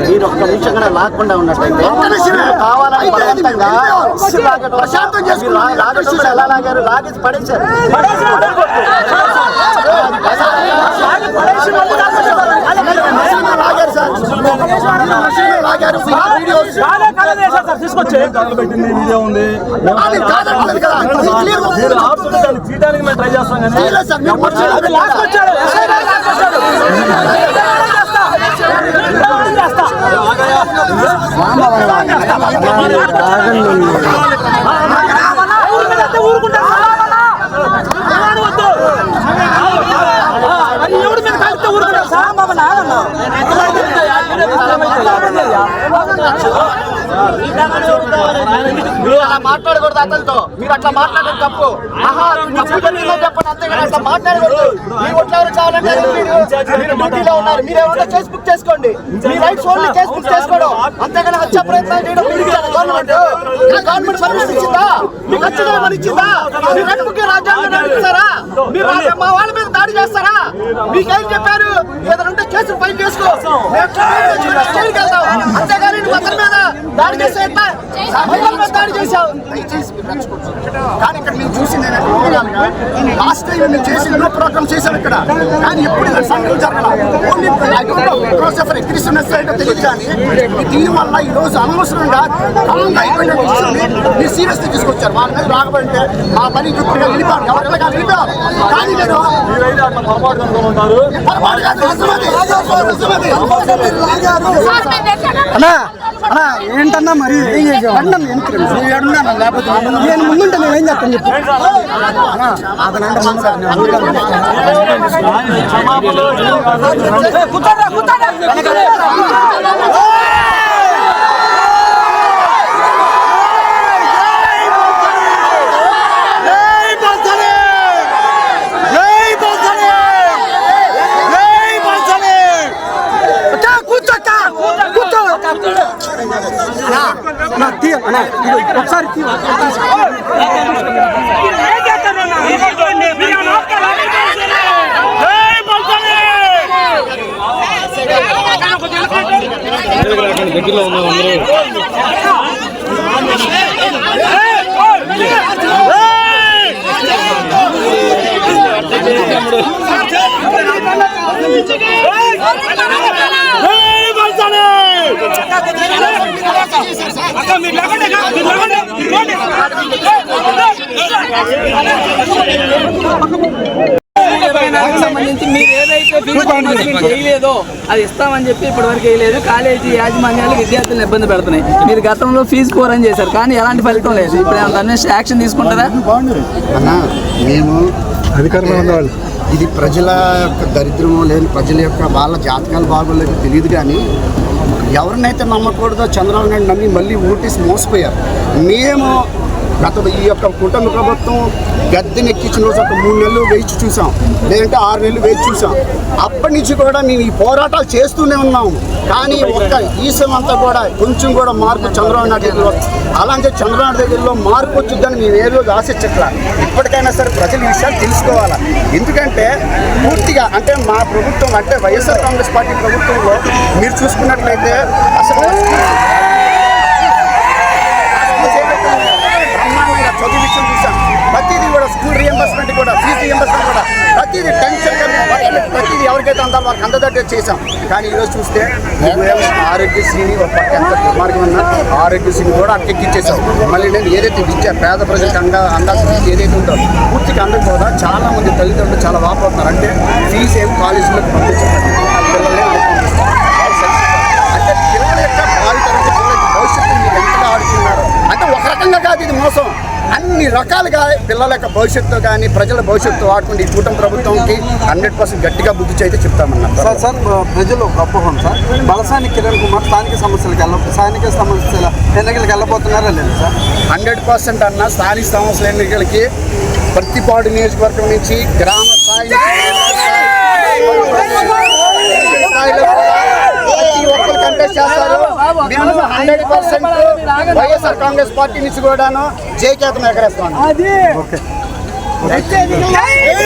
మీరు ఒక్క నిమిషం కూడా లాక్కుండా ఉన్నట్టయితే కావాలని బలవంతంగా ఎలా లాగారు, లాగేసి పడేశారు. తీసుకొచ్చి పెట్టింది వీడియో ఉంది, తీయడానికి మేము ట్రై చేస్తాం మీరు అలా మాట్లాడకూడదు అతనితో. మీరు అట్లా మాట్లాడడం తప్పు. చెప్పండి, అంతేగాని అట్లా మాట్లాడకూడదు. మీ ఒట్లు ఎవరు కావాలంటే మీరు డ్యూటీలో ఉన్నారు, మీరు ఏమన్నా కేసు బుక్ చేసుకోండి. మీ రైట్స్ ఓన్లీ కేసు బుక్ చేసుకోవడం, అంతేగాని హత్య ప్రయత్నం చేయడం గవర్నమెంట్ పర్మిషన్ ఇచ్చిందా? మీకు హత్య ఇచ్చిందా? మీరు వెనుకకి రాజ్యాంగం నడిపిస్తారా? మీరు మా వాళ్ళ మీద దాడి చేస్తారా? మీకేం చెప్పారు? ఏదంటే కేసులు ఫైల్ చేసుకో, అంతేగాని నువ్వు అతని మీద దాడి చేసే దాడి చేశావు. కానీ ఇక్కడ మేము చూసింది లాస్ట్ టైం మేము చేసి ఎన్నో ప్రోగ్రామ్ చేశాం ఇక్కడ, కానీ ఎప్పుడు సంఘటన జరగాలి క్రిస్టియన్స్ తెలియదు. కానీ దీనివల్ల ఈ రోజు అనవసరంగా మీరు సీరియస్ తీసుకొచ్చారు. వాళ్ళ మీద రాకపోతే మా పని చుట్టూ వెళ్ళిపోవాలి, ఎవరికైనా కానీ వెళ్ళిపోవాలి. కానీ నేను ఏంటన్నా మరి నేను ముందుంటే నేనేం చెప్తాను చెప్పి ఒకసారి దగ్గరలో ఉన్నాం సంబంధించి మీరు ఏదైతే చేయలేదో అది ఇస్తామని చెప్పి ఇప్పటి వరకు వేయలేదు. కాలేజీ యాజమాన్యాలు విద్యార్థులను ఇబ్బంది పెడుతున్నాయి. మీరు గతంలో ఫీజు కోరని చేశారు, కానీ ఎలాంటి ఫలితం లేదు. ఇప్పుడు దాని యాక్షన్ తీసుకుంటారా? మేము అధికారంలో ఉన్నవాళ్ళు ఇది ప్రజల యొక్క దరిద్రమో లేదు, ప్రజల యొక్క వాళ్ళ జాతకాలు బాగోలేదు తెలియదు. కానీ ఎవరినైతే నమ్మకూడదో చంద్రబాబు నాయుడు నమ్మి మళ్ళీ ఓటేసి మోసపోయారు. మేము గత ఈ యొక్క కుటుంబ ప్రభుత్వం గద్దెనెక్కించిన రోజు ఒక 3 నెలలు వేచి చూసాం, లేదంటే 6 నెలలు వేచి చూసాం. అప్పటి నుంచి కూడా మేము ఈ పోరాటాలు చేస్తూనే ఉన్నాము. కానీ ఒక్క ఈసం అంతా కూడా కొంచెం కూడా మార్పు చంద్రబాబు నాయుడు దగ్గరలో, అలాంటి చంద్రబాబు నాయుడు దగ్గరలో మార్పు వచ్చిందని మేము ఏ రోజు ఆశించట్లా. ఇప్పటికైనా సరే ప్రజలు ఈ విషయాలు తెలుసుకోవాలా. ఎందుకంటే పూర్తిగా అంటే మా ప్రభుత్వం అంటే వైఎస్ఆర్ కాంగ్రెస్ పార్టీ ప్రభుత్వంలో మీరు చూసుకున్నట్లయితే అసలు చదువు విషయం చూసాం. ప్రతిదీ కూడా స్కూల్ రియంబర్స్మెంట్ కూడా, ఫీజు రియంబర్స్మెంట్ కూడా ప్రతిదీ టెన్షన్గా ప్రతిదీ ఎవరికైతే అందాలో వారికి అందదట్టే చేసాం. కానీ ఈరోజు చూస్తే ఆరోగ్యశ్రీని ఒక పక్క ఎంత దుర్మార్గం ఉన్నా ఆరోగ్యశ్రీని కూడా అట్టెక్కిచ్చేసాం. మళ్ళీ నేను ఏదైతే విద్య పేద ప్రజలకు అందాల్సిన ఏదైతే ఉందో పూర్తిగా అందరూ కూడా చాలామంది తల్లిదండ్రులు చాలా వాపోతున్నారు. అంటే ఫీజు ఏం కాలేజీలోకి పంపించారు, పిల్లలే అంటే పిల్లల యొక్క భావితరం భవిష్యత్తు మీరు ఎంతగా ఆడుతున్నారు అంటే ఒక రకంగా కాదు ఇది మోసం. అన్ని రకాలుగా పిల్లల యొక్క భవిష్యత్తు కానీ ప్రజల భవిష్యత్తు వాడుకుంటే ఈ కూటమి ప్రభుత్వంకి 100% గట్టిగా బుద్ధి చేస్తే చెప్తామన్నారు. సార్ ప్రజలు అపోహం సార్ బలసాని కిరణ్ కుమార్ స్థానిక సమస్యల ఎన్నికలకు వెళ్ళబోతున్నారా లేదు సార్? 100% అన్న స్థానిక సంస్థల ఎన్నికలకి ప్రతిపాడు నియోజకవర్గం నుంచి గ్రామ స్థాయి ప్రతి ఒక్కరు కంటెస్ట్ చేస్తారు. వైఎస్ఆర్ కాంగ్రెస్ పార్టీ నుంచి కూడాను జై కేతనం ఎగరేస్తాను. ఓకే